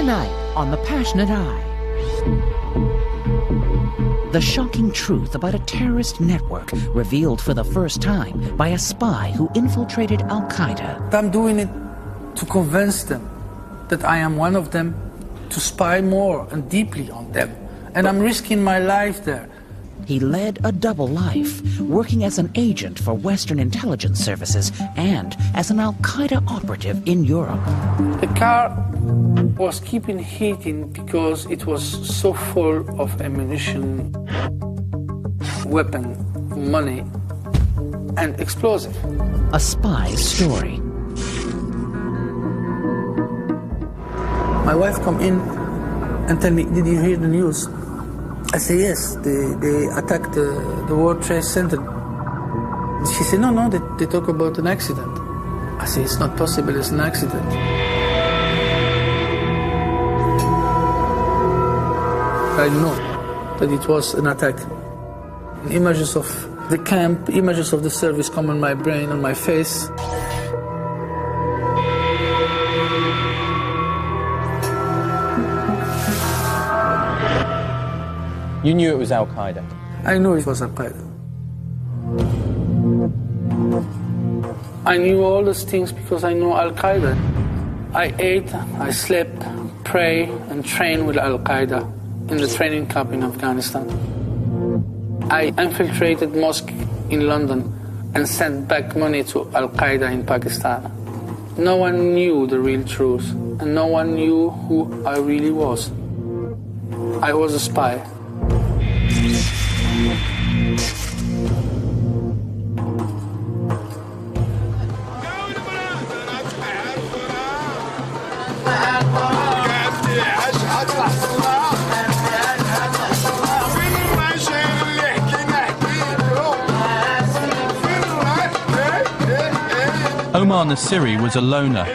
Tonight on The Passionate Eye. The shocking truth about a terrorist network revealed for the first time by a spy who infiltrated Al-Qaeda. I'm doing it to convince them that I am one of them, to spy more and deeply on them. And I'm risking my life there. He led a double life, working as an agent for Western intelligence services and as an Al-Qaeda operative in Europe. The car was keeping heating because it was so full of ammunition, weapon, money, and explosive. A spy's story. My wife come in and tell me, did you hear the news? I say, yes, they attacked the World Trade Center. She said, no, they talk about an accident. I say, it's not possible, it's an accident. I know that it was an attack. Images of the camp, images of the service come on my brain, on my face. You knew it was Al-Qaeda? I knew it was Al-Qaeda. I knew all those things because I know Al-Qaeda. I ate, I slept, pray, and trained with Al-Qaeda in the training camp in Afghanistan. I infiltrated mosque in London and sent back money to Al-Qaeda in Pakistan. No one knew the real truth, and no one knew who I really was. I was a spy. Omar Nasiri was a loner.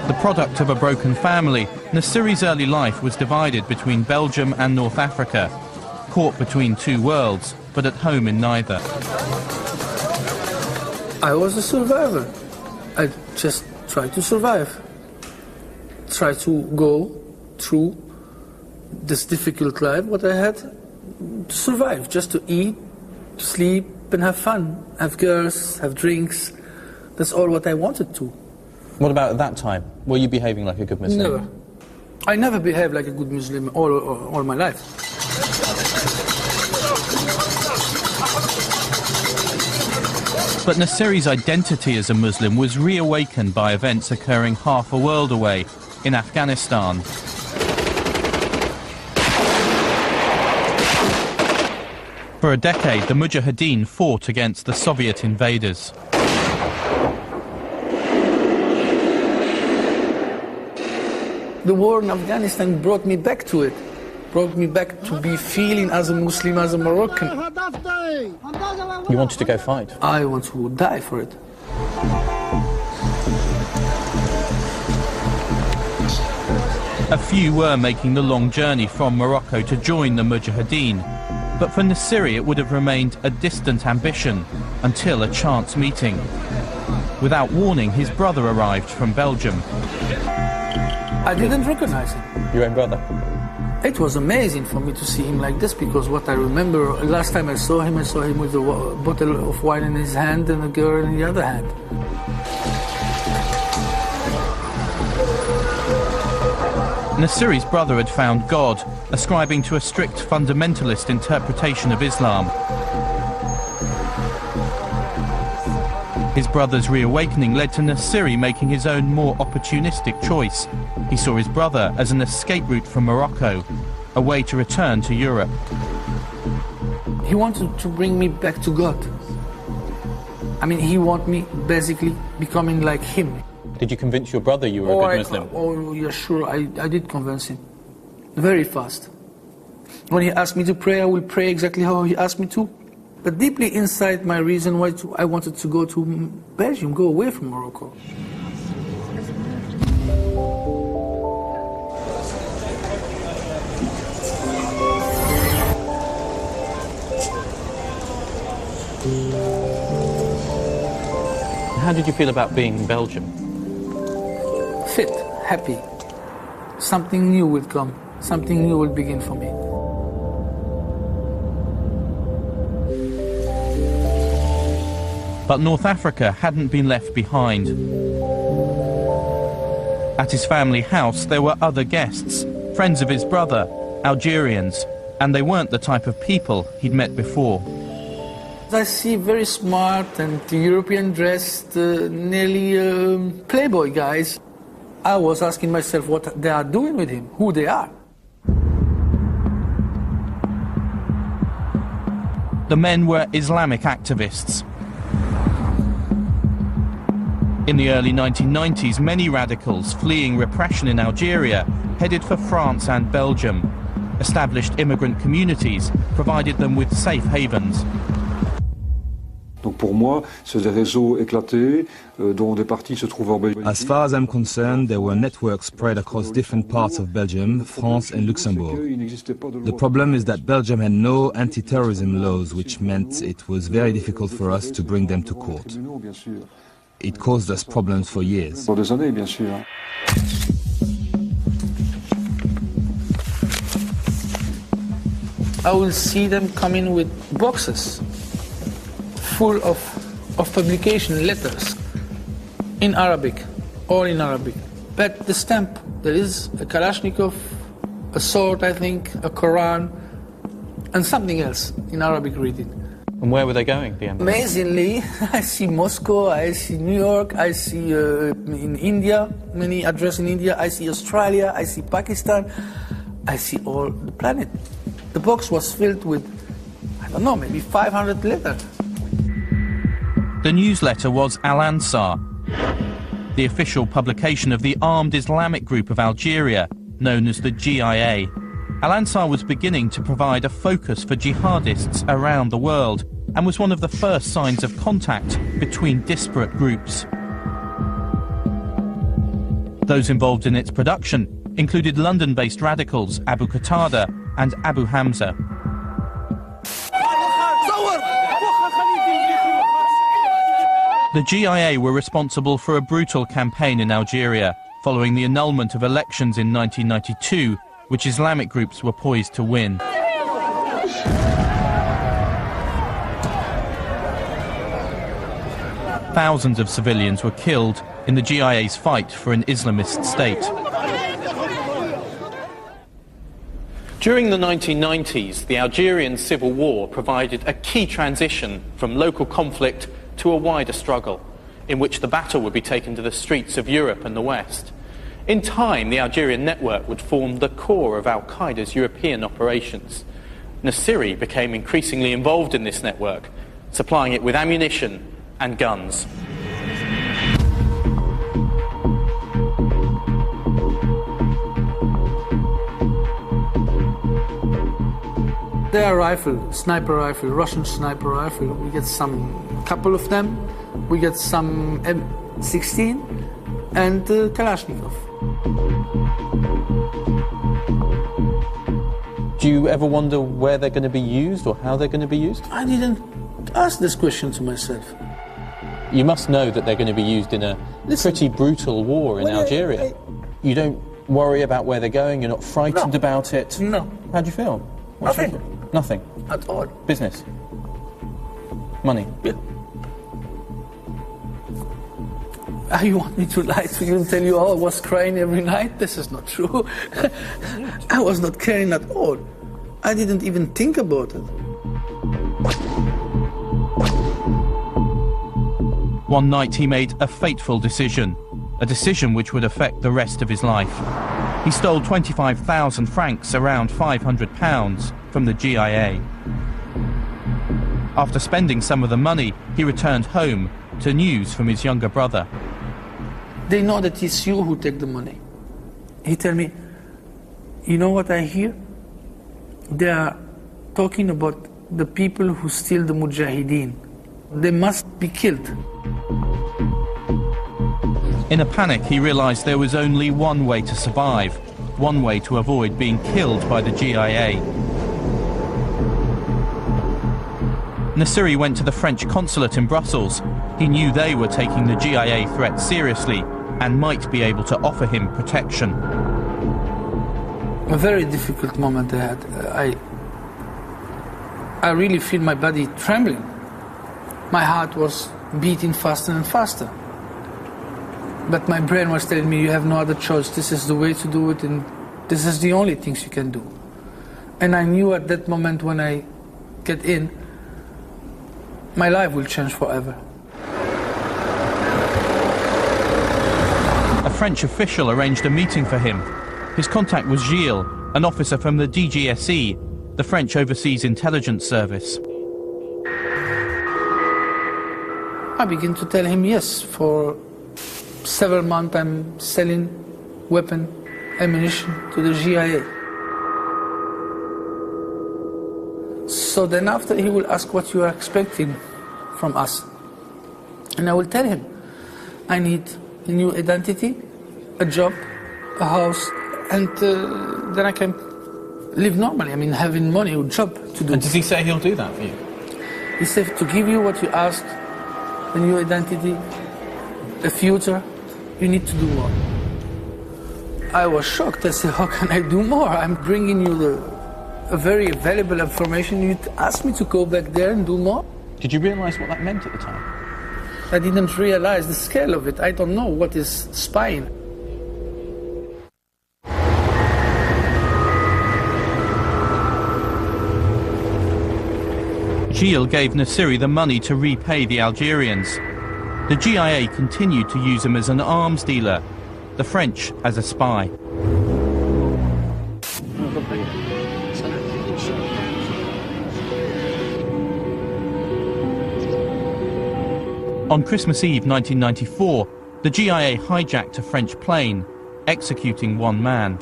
The product of a broken family, Nasiri's early life was divided between Belgium and North Africa, caught between two worlds, but at home in neither. I was a survivor. I just tried to survive. Try to go through this difficult life, what I had, to survive, just to eat, to sleep, and have fun, have girls, have drinks. That's all what I wanted to. What about at that time? Were you behaving like a good Muslim? Never. I never behaved like a good Muslim all my life. But Nasiri's identity as a Muslim was reawakened by events occurring half a world away, in Afghanistan. For a decade, the Mujahideen fought against the Soviet invaders. The war in Afghanistan brought me back to it. Brought me back to be feeling as a Muslim, as a Moroccan. You wanted to go fight? I want to die for it. A few were making the long journey from Morocco to join the Mujahideen. But for Nasiri, it would have remained a distant ambition until a chance meeting. Without warning, his brother arrived from Belgium. I didn't recognize him. Your own brother? It was amazing for me to see him like this, because what I remember, last time I saw him with a bottle of wine in his hand and a girl in the other hand. Nasiri's brother had found God, ascribing to a strict fundamentalist interpretation of Islam. His brother's reawakening led to Nasiri making his own more opportunistic choice. He saw his brother as an escape route from Morocco, a way to return to Europe. He wanted to bring me back to God. I mean, he wanted me basically becoming like him. Did you convince your brother you were a good Muslim? Oh, yeah, sure, I did convince him. Very fast. When he asked me to pray, I will pray exactly how he asked me to. But deeply inside, my reason why I wanted to go to Belgium, go away from Morocco. How did you feel about being in Belgium? Fit, happy. Something new will come. Something new will begin for me. But North Africa hadn't been left behind. At his family house, there were other guests, friends of his brother, Algerians, and they weren't the type of people he'd met before. I see very smart and European dressed, nearly playboy guys. I was asking myself what they are doing with him, who they are. The men were Islamic activists. In the early 1990s, many radicals fleeing repression in Algeria headed for France and Belgium. Established immigrant communities provided them with safe havens. As far as I'm concerned, there were networks spread across different parts of Belgium, France and Luxembourg. The problem is that Belgium had no anti-terrorism laws, which meant it was very difficult for us to bring them to court. It caused us problems for years. I will see them coming with boxes full of publication letters in Arabic, all in Arabic. But the stamp, there is a Kalashnikov, a sword, I think, a Quran, and something else in Arabic reading. And where were they going, the embassy? Amazingly, I see Moscow, I see New York, I see in India, many addresses in India, I see Australia, I see Pakistan, I see all the planet. The box was filled with, I don't know, maybe 500 letters. The newsletter was Al-Ansar, the official publication of the armed Islamic group of Algeria, known as the GIA. Al-Ansar was beginning to provide a focus for jihadists around the world and was one of the first signs of contact between disparate groups. Those involved in its production included London-based radicals Abu Qatada and Abu Hamza. The GIA were responsible for a brutal campaign in Algeria following the annulment of elections in 1992, which Islamic groups were poised to win. Thousands of civilians were killed in the GIA's fight for an Islamist state. During the 1990s, the Algerian civil war provided a key transition from local conflict to a wider struggle, in which the battle would be taken to the streets of Europe and the West. In time, the Algerian network would form the core of Al-Qaeda's European operations. Nasiri became increasingly involved in this network, supplying it with ammunition and guns. There are rifles, sniper rifle, Russian sniper rifle. We get couple of them. We get some M16 and Kalashnikov. Do you ever wonder where they're going to be used or how they're going to be used? I didn't ask this question to myself. You must know that they're going to be used in a pretty brutal war in Algeria. You don't worry about where they're going? You're not frightened about it? No. How do you feel? Nothing. Nothing? At all. Business? Money? Yeah. You want me to lie to you and tell you, oh, I was crying every night? This is not true. I was not caring at all. I didn't even think about it. One night he made a fateful decision, a decision which would affect the rest of his life. He stole 25,000 francs, around £500, from the GIA. After spending some of the money, he returned home to news from his younger brother. They know that it's you who take the money. He tell me, you know what I hear? They are talking about the people who steal the mujahideen. They must be killed. In a panic, he realized there was only one way to survive, one way to avoid being killed by the GIA. Nassiri went to the French consulate in Brussels. He knew they were taking the GIA threat seriously and might be able to offer him protection. A very difficult moment I had. I really feel my body trembling. My heart was beating faster and faster. But my brain was telling me, you have no other choice, this is the way to do it, and this is the only things you can do. And I knew at that moment when I get in, my life will change forever. A French official arranged a meeting for him. His contact was Gilles, an officer from the DGSE, the French Overseas Intelligence Service. I began to tell him, yes, for several months I'm selling weapon, ammunition to the GIA. So then after he will ask what you are expecting from us. And I will tell him, I need a new identity, a job, a house, and then I can live normally. I mean, having money, a job to do. And does he say he'll do that for you? He said to give you what you asked, a new identity, a future, you need to do more. I was shocked. I said, how can I do more? I'm bringing you a very valuable information. You asked me to go back there and do more? Did you realise what that meant at the time? I didn't realize the scale of it. I don't know what is spying. Gilles gave Nassiri the money to repay the Algerians. The GIA continued to use him as an arms dealer, the French as a spy. On Christmas Eve 1994, the GIA hijacked a French plane, executing one man.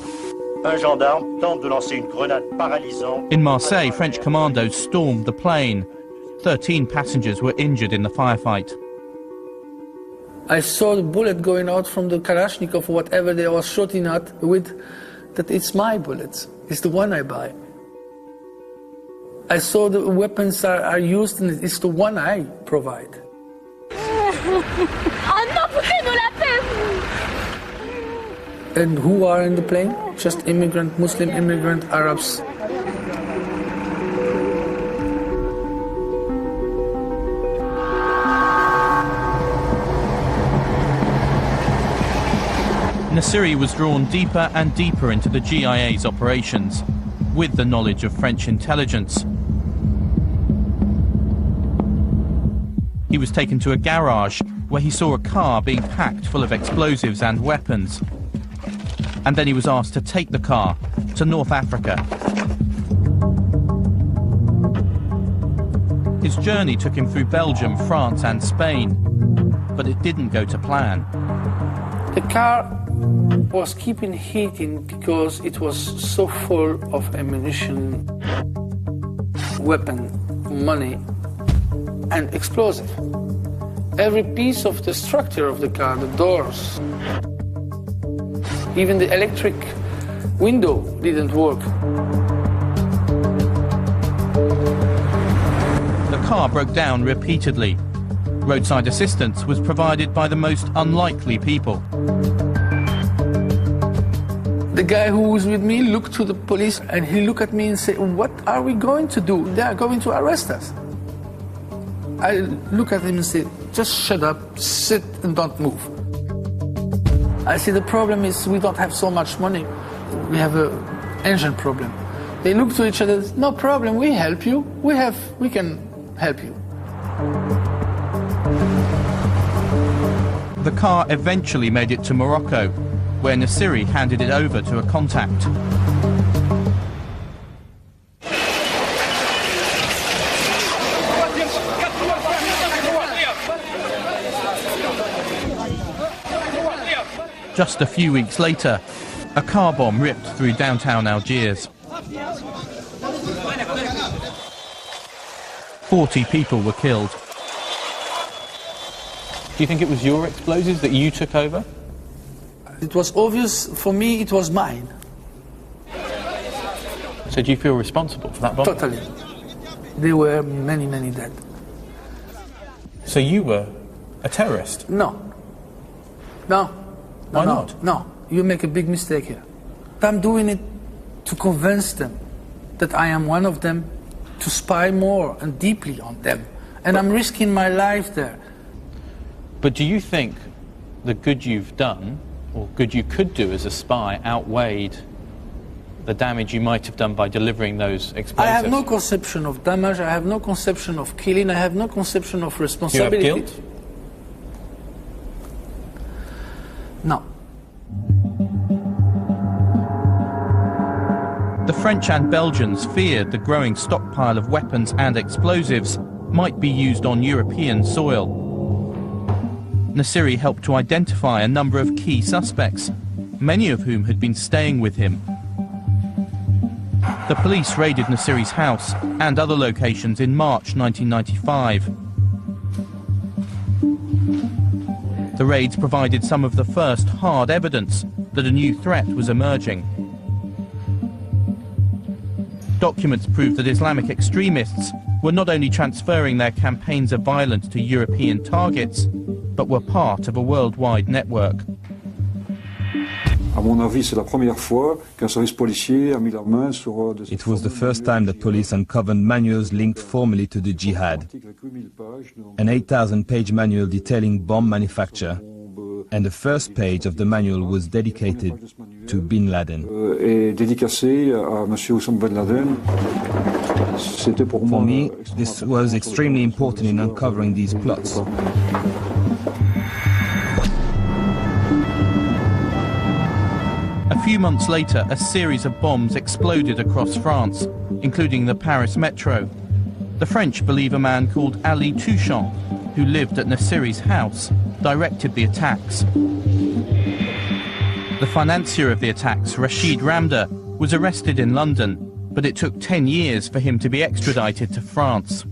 In Marseille, French commandos stormed the plane. 13 passengers were injured in the firefight. I saw the bullet going out from the Kalashnikov, whatever they were shooting at, with that it's my bullets. It's the one I buy. I saw the weapons are used, and it's the one I provide. And who are in the plane? Just immigrant, Muslim immigrant, Arabs. Nassiri was drawn deeper and deeper into the GIA's operations, with the knowledge of French intelligence. He was taken to a garage where he saw a car being packed full of explosives and weapons. And then he was asked to take the car to North Africa. His journey took him through Belgium, France and Spain, but it didn't go to plan. The car was keeping heating because it was so full of ammunition, weapon, money, and explosive. Every piece of the structure of the car, the doors, even the electric window didn't work. The car broke down repeatedly. Roadside assistance was provided by the most unlikely people. The guy who was with me looked to the police and he looked at me and said, what are we going to do? They are going to arrest us. I look at him and say, just shut up, sit and don't move. I see the problem is we don't have so much money. We have an engine problem. They look to each other, no problem, we help you. We can help you. The car eventually made it to Morocco, where Nassiri handed it over to a contact. Just a few weeks later, a car bomb ripped through downtown Algiers. 40 people were killed. Do you think it was your explosives that you took over? It was obvious for me it was mine. So do you feel responsible for that bomb? Totally. There were many, many dead. So you were a terrorist? No. No. Why not? No. You make a big mistake here. I'm doing it to convince them that I am one of them, to spy more and deeply on them. And I'm risking my life there. But do you think the good you've done, or good you could do as a spy, outweighed the damage you might have done by delivering those explosives? I have no conception of damage, I have no conception of killing, I have no conception of responsibility. You have guilt? No. The French and Belgians feared the growing stockpile of weapons and explosives might be used on European soil. Nassiri helped to identify a number of key suspects, many of whom had been staying with him. The police raided Nassiri's house and other locations in March 1995. The raids provided some of the first hard evidence that a new threat was emerging. Documents proved that Islamic extremists were not only transferring their campaigns of violence to European targets, but were part of a worldwide network. It was the first time that police uncovered manuals linked formally to the jihad. An 8,000-page manual detailing bomb manufacture, and the first page of the manual was dedicated to Bin Laden. For me, this was extremely important in uncovering these plots. A few months later, a series of bombs exploded across France, including the Paris metro. The French believe a man called Ali Touchant, who lived at Nassiri's house, directed the attacks. The financier of the attacks, Rashid Ramda, was arrested in London, but it took 10 years for him to be extradited to France.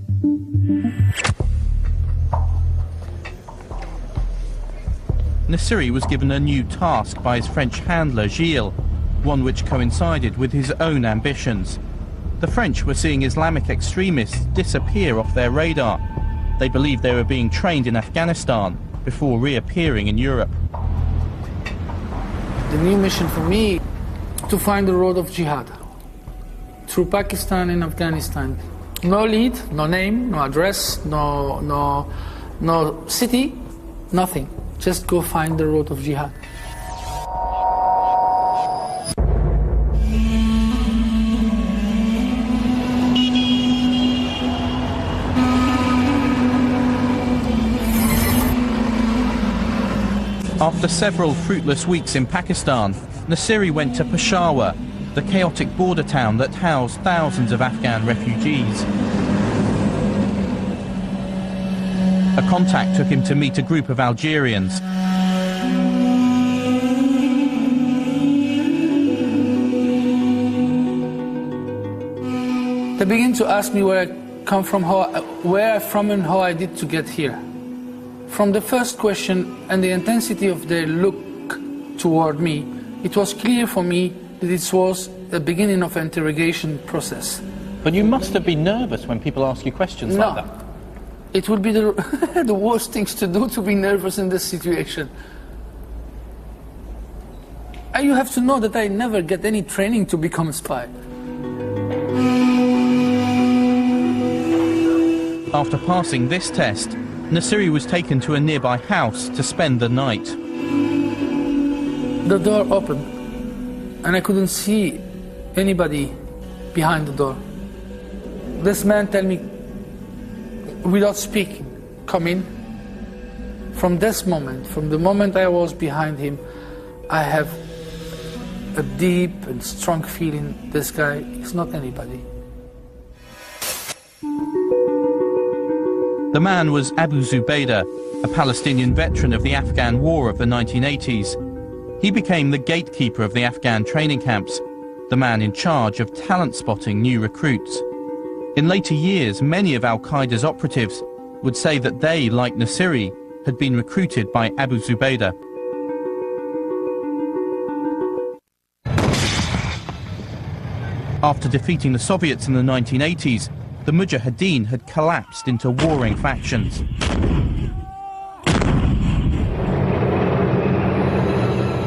Nassiri was given a new task by his French handler, Gilles, one which coincided with his own ambitions. The French were seeing Islamic extremists disappear off their radar. They believed they were being trained in Afghanistan before reappearing in Europe. The new mission for me, to find the road of jihad through Pakistan and Afghanistan. No lead, no name, no address, no city, nothing. Just go find the road of jihad. After several fruitless weeks in Pakistan, Nassiri went to Peshawar, the chaotic border town that housed thousands of Afghan refugees. A contact took him to meet a group of Algerians. They begin to ask me where I come from, where I'm from and how I did to get here. From the first question and the intensity of their look toward me, it was clear for me that it was the beginning of an interrogation process. But you must have been nervous when people ask you questions like that. It would be the worst things to do, to be nervous in this situation. And you have to know that I never get any training to become a spy. After passing this test, Nassiri was taken to a nearby house to spend the night. The door opened, and I couldn't see anybody behind the door. This man told me, without speaking, come in. From this moment, from the moment I was behind him, I have a deep and strong feeling this guy is not anybody. The man was Abu Zubaydah, a Palestinian veteran of the Afghan War of the 1980s. He became the gatekeeper of the Afghan training camps, the man in charge of talent spotting new recruits. In later years, many of Al-Qaeda's operatives would say that they, like Nassiri, had been recruited by Abu Zubaydah. After defeating the Soviets in the 1980s, the Mujahideen had collapsed into warring factions.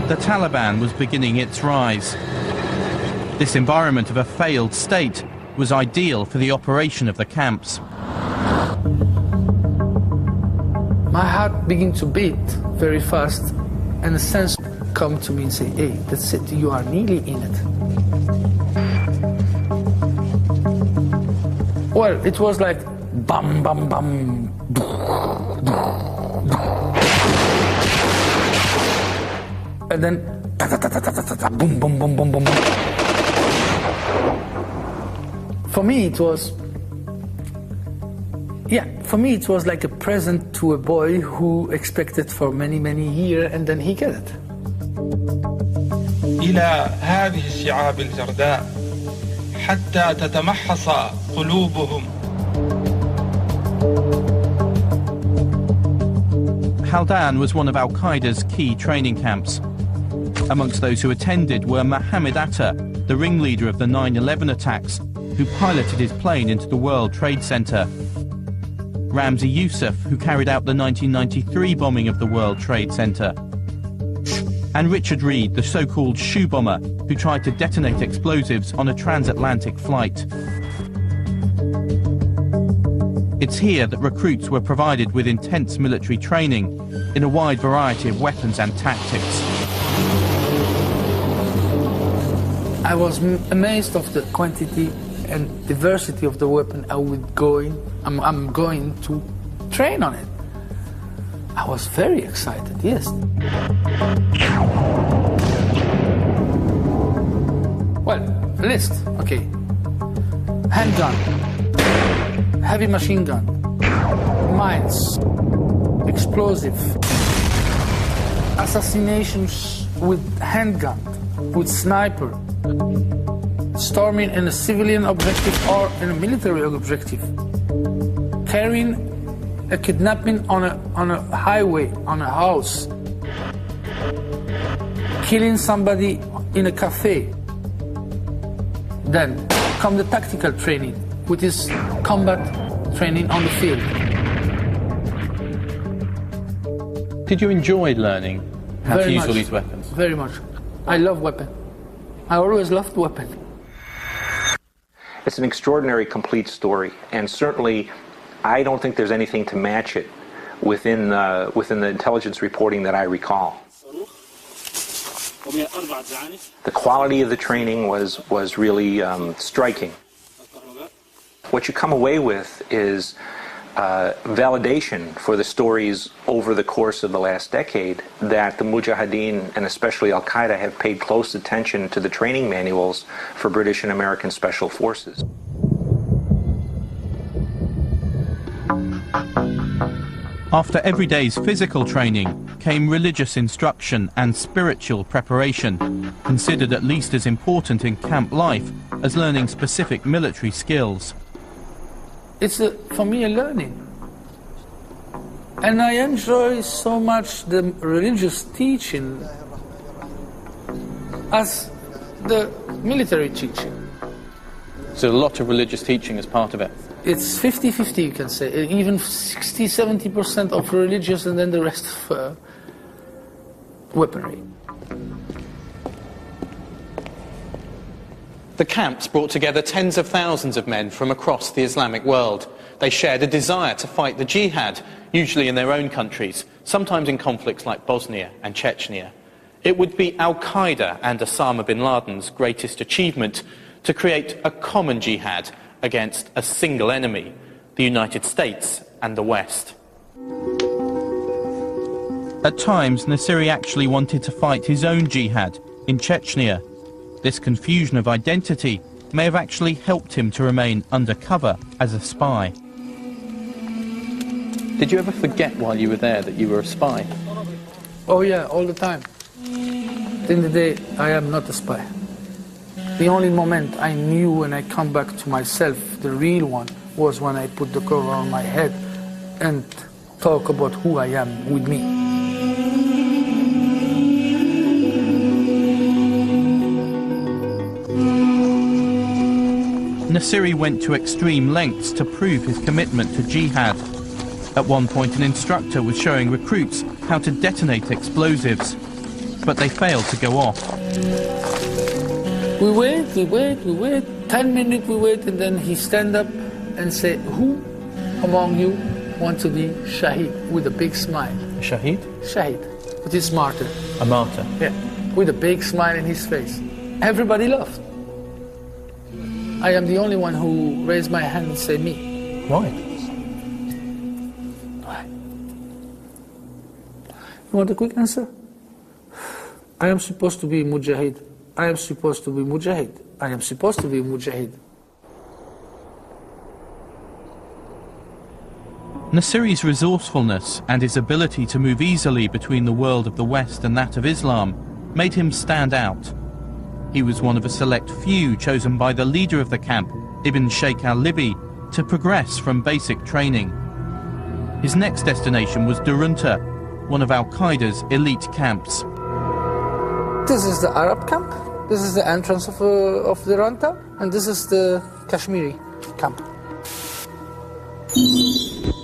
the Taliban was beginning its rise. This environment of a failed state was ideal for the operation of the camps. My heart began to beat very fast, and a sense come to me and say, hey, that's it, you are nearly in it. Well, it was like bam, bam, bam. And then boom, boom, boom, boom, boom, boom. For me, it was like a present to a boy who expected for many, many years, and then he got it. إلى هذه الشعاب الجرداء حتى تتمحص قلوبهم. Haldan was one of Al-Qaeda's key training camps. Amongst those who attended were Mohammed Atta, the ringleader of the 9/11 attacks, who piloted his plane into the World Trade Center. Ramzi Youssef, who carried out the 1993 bombing of the World Trade Center. And Richard Reed, the so-called shoe bomber, who tried to detonate explosives on a transatlantic flight. It's here that recruits were provided with intense military training in a wide variety of weapons and tactics. I was amazed of the quantity and diversity of the weapon I'm going to train on it. I was very excited, yes. Well, list, okay. Handgun, heavy machine gun, mines, explosive, assassinations with handgun, with sniper, storming in a civilian objective or in a military objective, carrying a kidnapping on a highway, on a house, killing somebody in a cafe. Then come the tactical training, which is combat training on the field. Did you enjoy learning how to use all these weapons? Very much. I love weapons. I always loved weapons. It's an extraordinary, complete story, and certainly I don't think there's anything to match it within the intelligence reporting that I recall. The quality of the training was really striking. What you come away with is validation for the stories over the course of the last decade that the Mujahideen and especially Al-Qaeda have paid close attention to the training manuals for British and American special forces. After every day's physical training came religious instruction and spiritual preparation, considered at least as important in camp life as learning specific military skills. It's, for me, a learning. And I enjoy so much the religious teaching as the military teaching. So a lot of religious teaching is part of it? It's 50-50, you can say. Even 60-70% of religious and then the rest of weaponry. The camps brought together tens of thousands of men from across the Islamic world. They shared a desire to fight the jihad, usually in their own countries, sometimes in conflicts like Bosnia and Chechnya. It would be Al-Qaeda and Osama bin Laden's greatest achievement to create a common jihad against a single enemy, the United States and the West. At times, Nassiri actually wanted to fight his own jihad in Chechnya. This confusion of identity may have actually helped him to remain undercover as a spy. Did you ever forget while you were there that you were a spy? Oh yeah, all the time. At the end of the day, I am not a spy. The only moment I knew when I come back to myself, the real one, was when I put the cover on my head and talk about who I am with me. Nassiri went to extreme lengths to prove his commitment to jihad. At one point, an instructor was showing recruits how to detonate explosives. but they failed to go off. We wait. 10 minutes we wait, and then he stand up and say, "Who among you want to be Shaheed?" With a big smile. Shaheed? Shaheed. It is martyr. A martyr? Yeah. With a big smile in his face. Everybody laughed. I am the only one who raised my hand and say me. Why? Why? You want a quick answer? I am supposed to be Mujahid. I am supposed to be Mujahid. I am supposed to be Mujahid. Nassiri's resourcefulness and his ability to move easily between the world of the West and that of Islam made him stand out. He was one of a select few chosen by the leader of the camp, Ibn Sheikh al-Libi, to progress from basic training. His next destination was Durunta, one of Al-Qaeda's elite camps. This is the Arab camp. This is the entrance of Durunta, and this is the Kashmiri camp.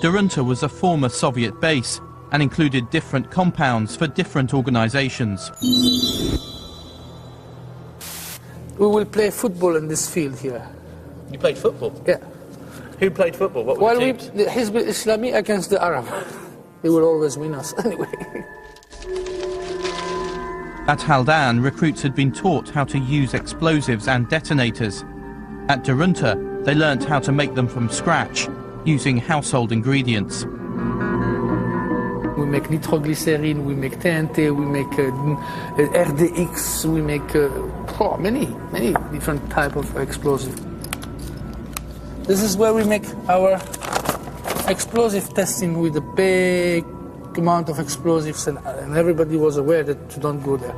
Durunta was a former Soviet base and included different compounds for different organizations. We will play football in this field here. You played football? Yeah. Who played football? What were the teams? The Hizb al-Islami against the Arab. They will always win us anyway. At Haldan, recruits had been taught how to use explosives and detonators. At Durunta, they learnt how to make them from scratch, using household ingredients. We make nitroglycerin, we make TNT, we make RDX, we make many different type of explosive. This is where we make our explosive testing with a big amount of explosives, and everybody was aware that you don't go there.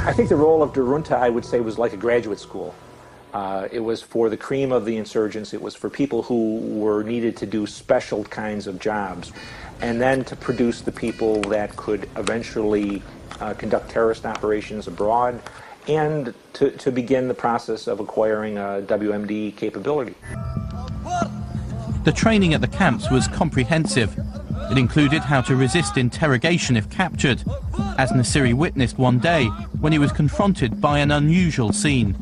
I think the role of Durunta, I would say, was like a graduate school. It was for the cream of the insurgents. It was for people who were needed to do special kinds of jobs, and then to produce the people that could eventually conduct terrorist operations abroad, and to begin the process of acquiring a WMD capability. The training at the camps was comprehensive. It included how to resist interrogation if captured, as Nassiri witnessed one day when he was confronted by an unusual scene.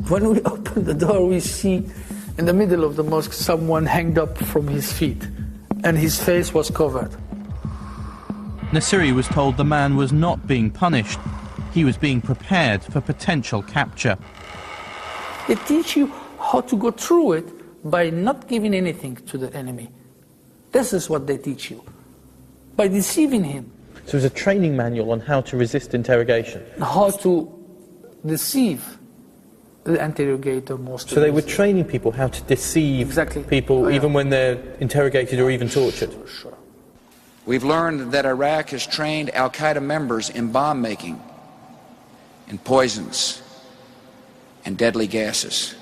When we opened the door, we see in the middle of the mosque someone hanged up from his feet, and his face was covered. Nassiri was told the man was not being punished. He was being prepared for potential capture. They teach you how to go through it by not giving anything to the enemy. This is what they teach you, by deceiving him. So it was a training manual on how to resist interrogation? How to deceive the interrogator most. So they were training people how to deceive people even when they're interrogated or even tortured? Sure. We've learned that Iraq has trained Al-Qaeda members in bomb making, in poisons, and deadly gases.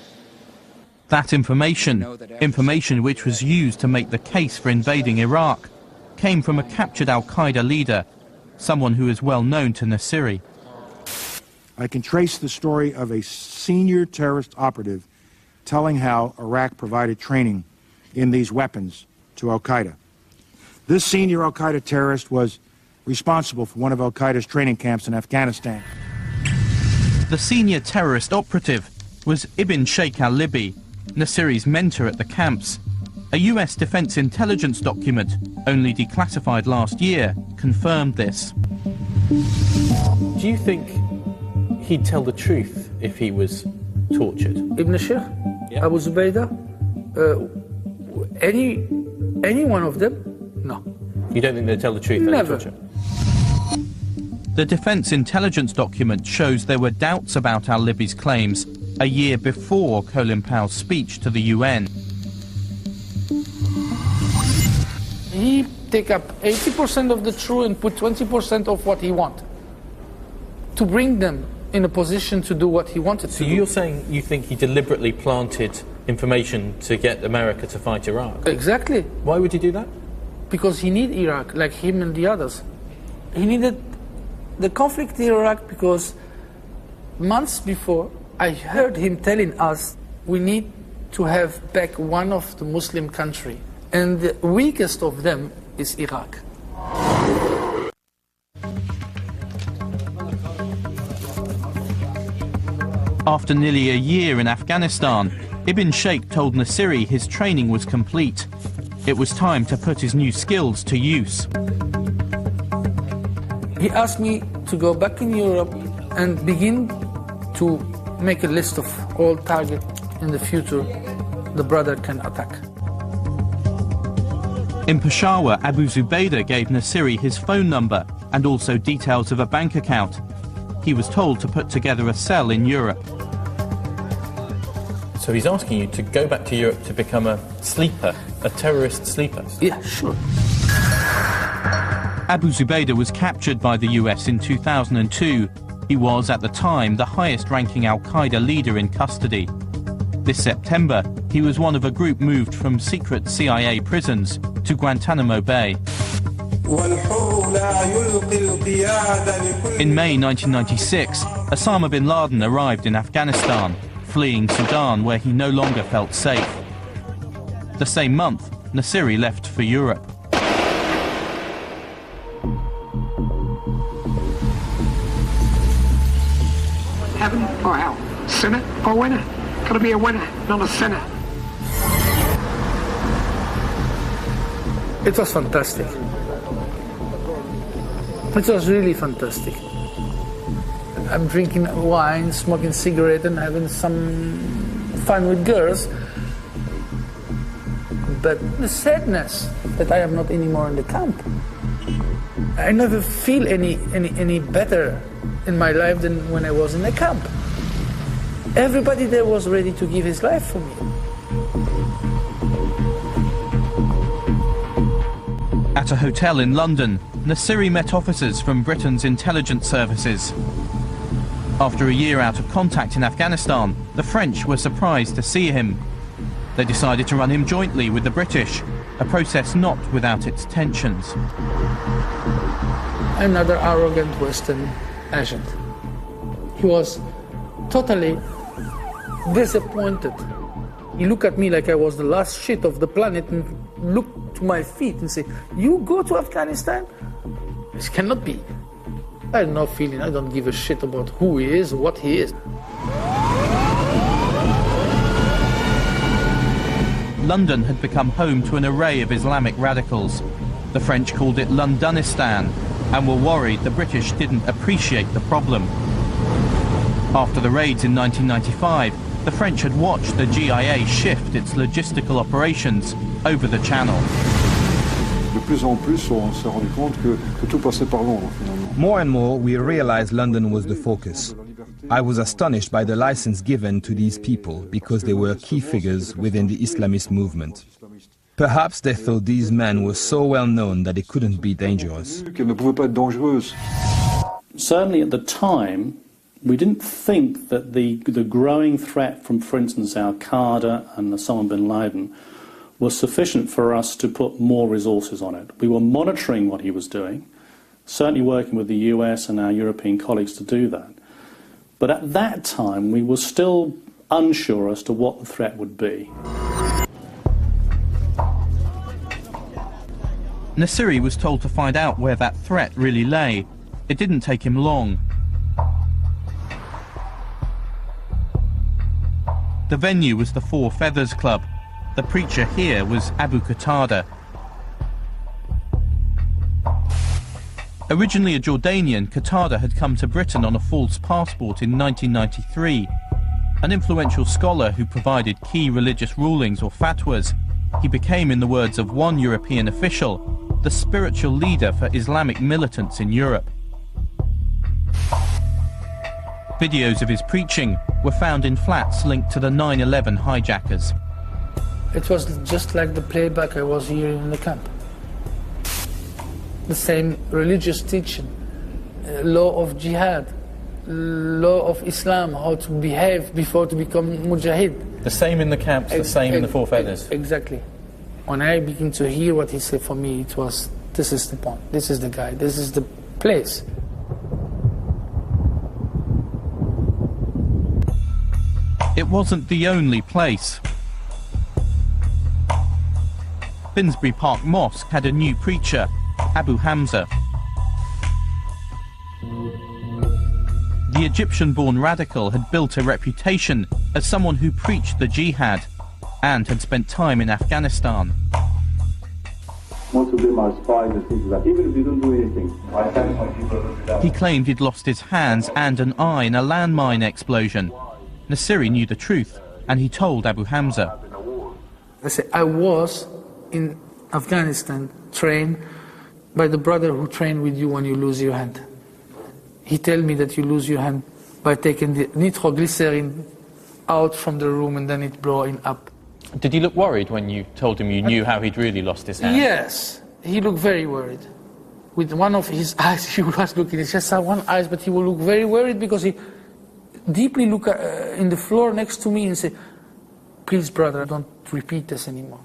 That information which was used to make the case for invading Iraq, came from a captured Al-Qaeda leader, someone who is well known to Nassiri. I can trace the story of a senior terrorist operative telling how Iraq provided training in these weapons to Al-Qaeda. This senior Al-Qaeda terrorist was responsible for one of Al-Qaeda's training camps in Afghanistan. The senior terrorist operative was Ibn Sheikh al-Libi, Nassiri's mentor at the camps. A US Defense Intelligence document, only declassified last year, confirmed this. Do you think he'd tell the truth if he was tortured? Ibn Sheikh, Abu Zubaydah, any one of them? No. You don't think they'd tell the truth? Never. The Defense Intelligence document shows there were doubts about al-Libi's claims a year before Colin Powell's speech to the UN. He take up 80% of the truth and put 20% of what he wanted to bring them in a position to do what he wanted to do. So you're saying you think he deliberately planted information to get America to fight Iraq? Exactly. Why would he do that? Because he needed Iraq, like him and the others. He needed the conflict in Iraq because months before, I heard him telling us we need to have back one of the Muslim countries, and the weakest of them is Iraq. After nearly a year in Afghanistan, Ibn Sheikh told Nassiri his training was complete. It was time to put his new skills to use. He asked me to go back in Europe and begin to make a list of all targets in the future the brother can attack. In Peshawar, Abu Zubaydah gave Nassiri his phone number and also details of a bank account. He was told to put together a cell in Europe. So he's asking you to go back to Europe to become a sleeper, a terrorist sleeper? Yeah, sure. Abu Zubaydah was captured by the US in 2002. He was, at the time, the highest-ranking Al-Qaeda leader in custody. This September, he was one of a group moved from secret CIA prisons to Guantanamo Bay. In May 1996, Osama bin Laden arrived in Afghanistan, fleeing Sudan, where he no longer felt safe. The same month, Nassiri left for Europe. Heaven or hell? Sinner or winner? Gotta be a winner, not a sinner. It was fantastic. It was really fantastic. I'm drinking wine, smoking cigarette and having some fun with girls. But the sadness that I am not anymore in the camp. I never feel any better in my life than when I was in the camp. Everybody there was ready to give his life for me. At a hotel in London, Nassiri met officers from Britain's intelligence services. After a year out of contact in Afghanistan, the French were surprised to see him. They decided to run him jointly with the British, a process not without its tensions. Another arrogant Western agent. He was totally disappointed. He looked at me like I was the last shit of the planet and looked to my feet and said, "You go to Afghanistan? This cannot be." I have no feeling. I don't give a shit about who he is, what he is. London had become home to an array of Islamic radicals. The French called it Londonistan and were worried the British didn't appreciate the problem. After the raids in 1995, the French had watched the GIA shift its logistical operations over the Channel. More and more, we realized London was the focus. I was astonished by the license given to these people because they were key figures within the Islamist movement. Perhaps they thought these men were so well known that they couldn't be dangerous. Certainly at the time, we didn't think that the growing threat from, for instance, Al-Qaeda and Osama bin Laden was sufficient for us to put more resources on it. We were monitoring what he was doing, certainly working with the US and our European colleagues to do that. But at that time, we were still unsure as to what the threat would be. Nassiri was told to find out where that threat really lay. It didn't take him long. The venue was the Four Feathers Club. The preacher here was Abu Qatada. Originally a Jordanian, Qatada had come to Britain on a false passport in 1993. An influential scholar who provided key religious rulings or fatwas, he became, in the words of one European official, the spiritual leader for Islamic militants in Europe. Videos of his preaching were found in flats linked to the 9/11 hijackers. It was just like the playback I was hearing in the camp. The same religious teaching, law of jihad, law of Islam, how to behave before to become mujahid. The same in the camps, the same in the Four Feathers. Exactly. When I began to hear what he said, for me it was, this is the point, this is the guy, this is the place. It wasn't the only place. Finsbury Park Mosque had a new preacher, Abu Hamza. The The Egyptian-born radical had built a reputation as someone who preached the jihad and had spent time in Afghanistan. Most of them are spies and things like that, even if they don't do anything. He claimed he'd lost his hands and an eye in a landmine explosion. Nassiri knew the truth, and he told Abu Hamza. I said, I was in Afghanistan trained by the brother who trained with you when you lose your hand. He told me that you lose your hand by taking the nitroglycerin out from the room and then it blowing up. Did he look worried when you told him you knew how he'd really lost his hand? Yes, he looked very worried. With one of his eyes, he was looking, he just saw one eye, but he will look very worried because he deeply looked in the floor next to me and said, please, brother, don't repeat this anymore.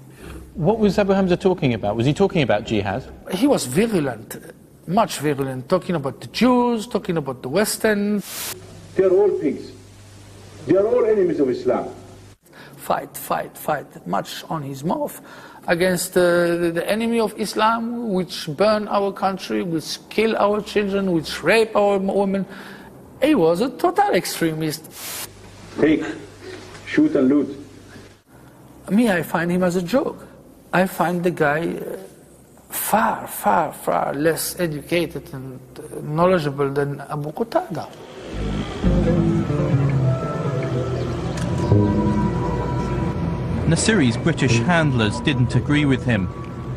What was Abu Hamza talking about? Was he talking about jihad? He was virulent, much virulent, talking about the Jews, talking about the Western. They are all pigs. They are all enemies of Islam. Fight, fight, fight, much on his mouth against the enemy of Islam, which burn our country, which kill our children, which rape our women. He was a total extremist. Take, shoot and loot. Me, I find him as a joke. I find the guy far, far, far less educated and knowledgeable than Abu Qatada. Nassiri's British handlers didn't agree with him.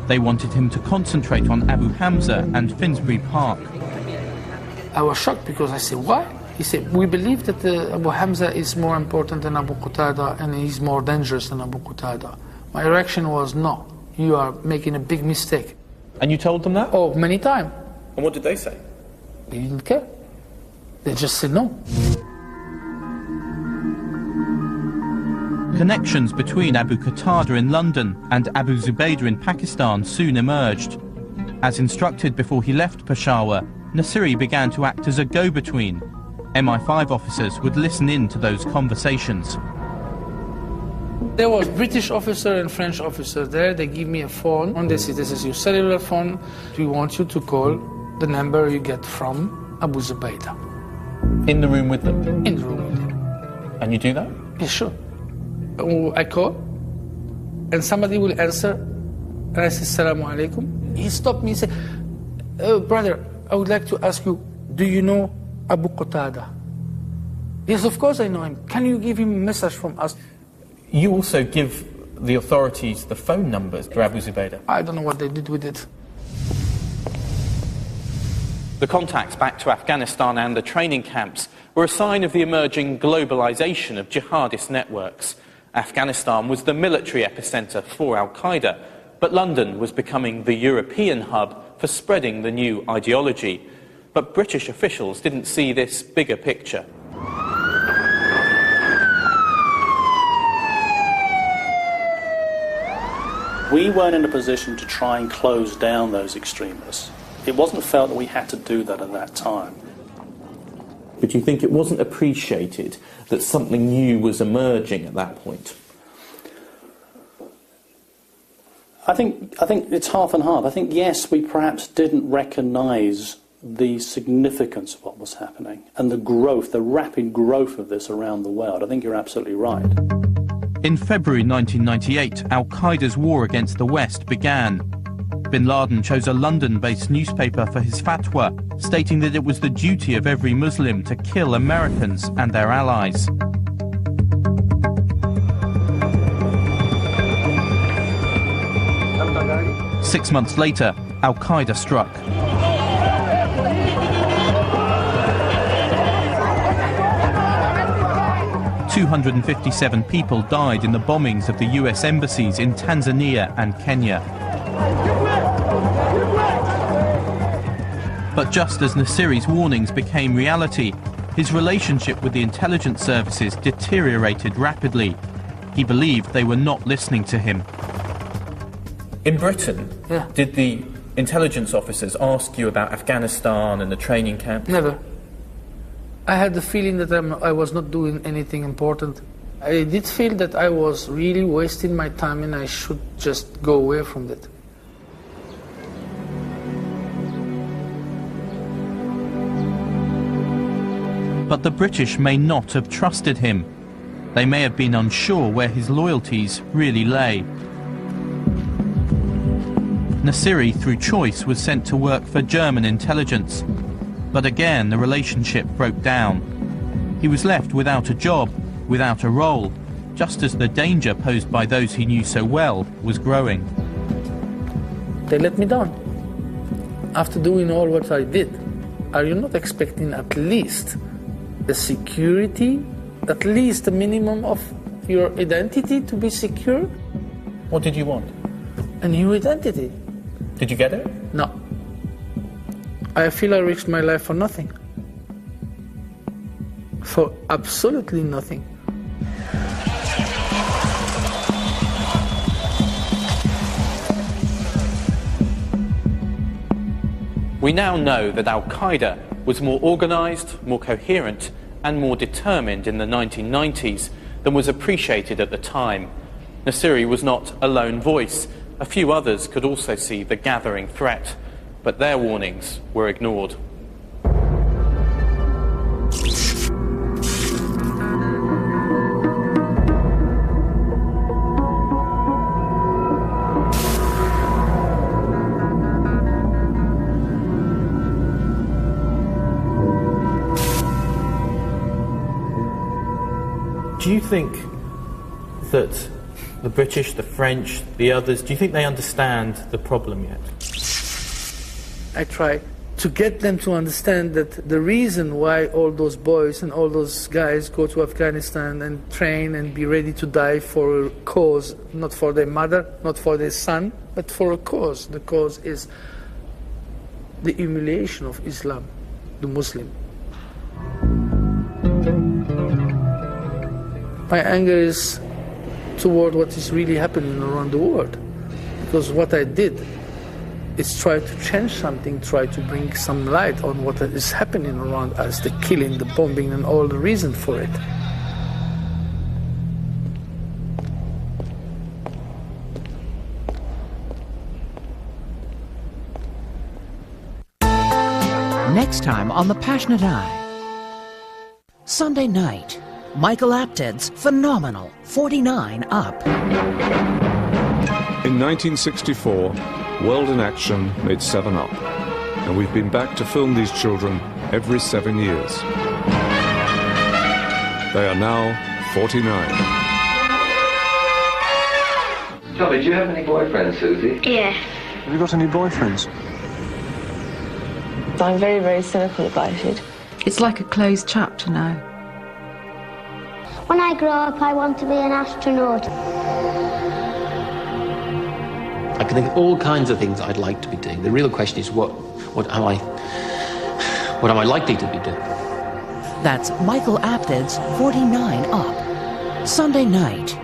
They wanted him to concentrate on Abu Hamza and Finsbury Park. I was shocked because I said, why? He said, we believe that Abu Hamza is more important than Abu Qatada and he's more dangerous than Abu Qatada. My reaction was, no, you are making a big mistake. And you told them that? Oh, many times. And what did they say? They didn't care. They just said no. Connections between Abu Qatada in London and Abu Zubaydah in Pakistan soon emerged. As instructed before he left Peshawar, Nassiri began to act as a go-between. MI5 officers would listen in to those conversations. There was British officer and French officer there. They give me a phone and they say, this is your cellular phone. We want you to call the number you get from Abu Zubaydah. In the room with them? In the room with them. And you do that? Yeah, sure. I call and somebody will answer and I say, Assalamu alaikum. He stopped me and said, oh, brother, I would like to ask you, do you know Abu Qatada? Yes, of course I know him. Can you give him a message from us? You also give the authorities the phone numbers to Abu Zubaydah. I don't know what they did with it. The contacts back to Afghanistan and the training camps were a sign of the emerging globalization of jihadist networks. Afghanistan was the military epicenter for Al-Qaeda, but London was becoming the European hub for spreading the new ideology. But British officials didn't see this bigger picture. We weren't in a position to try and close down those extremists. It wasn't felt that we had to do that at that time. But you think it wasn't appreciated that something new was emerging at that point? I think it's half and half. I think, yes, we perhaps didn't recognise the significance of what was happening and the growth, the rapid growth of this around the world. I think you're absolutely right. In February 1998, Al-Qaeda's war against the West began. Bin Laden chose a London-based newspaper for his fatwa, stating that it was the duty of every Muslim to kill Americans and their allies. Six months later, Al-Qaeda struck. "257 people died in the bombings of the US embassies in Tanzania and Kenya. But just as Nassiri's warnings became reality, his relationship with the intelligence services deteriorated rapidly. He believed they were not listening to him. In Britain, did the intelligence officers ask you about Afghanistan and the training camp? Never. I had the feeling that I was not doing anything important. I did feel that I was really wasting my time and I should just go away from it. But the British may not have trusted him. They may have been unsure where his loyalties really lay. Nassiri, through choice, was sent to work for German intelligence. But again, the relationship broke down. He was left without a job, without a role, just as the danger posed by those he knew so well was growing. They let me down. After doing all what I did, are you not expecting at least the security, at least the minimum of your identity to be secure? What did you want? A new identity. Did you get it? No. I feel I risked my life for nothing. For absolutely nothing. We now know that Al-Qaeda was more organised, more coherent and more determined in the 1990s than was appreciated at the time. Nassiri was not a lone voice. A few others could also see the gathering threat, but their warnings were ignored. Do you think that the British, the French, the others, do you think they understand the problem yet? I try to get them to understand that the reason why all those boys and all those guys go to Afghanistan and train and be ready to die for a cause, not for their mother, not for their son, but for a cause. The cause is the humiliation of Islam, the Muslim. My anger is toward what is really happening around the world, because what I did is try to change something, try to bring some light on what is happening around us, the killing, the bombing, and all the reason for it. Next time on The Passionate Eye. Sunday night, Michael Apted's phenomenal 49 Up. In 1964, World in Action made 7 Up, and we've been back to film these children every 7 years. They are now 49. Tommy, do you have any boyfriends, Susie? Yeah. Have you got any boyfriends? I'm very, very cynical about it. It's like a closed chapter now. When I grow up, I want to be an astronaut. I can think of all kinds of things I'd like to be doing. The real question is what am I likely to be doing? That's Michael Apted's 49 Up. Sunday night.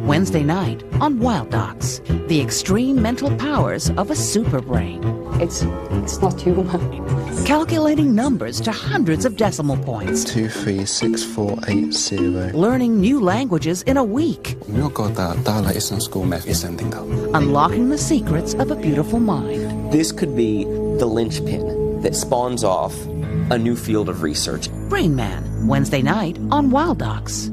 Wednesday night on Wild Docs. The extreme mental powers of a super brain. It's not human. Calculating numbers to hundreds of decimal points. 2, 3, 6, 4, 8, 0. Learning new languages in a week. Unlocking the secrets of a beautiful mind. This could be the linchpin that spawns off a new field of research. Brain Man, Wednesday night on Wild Docs.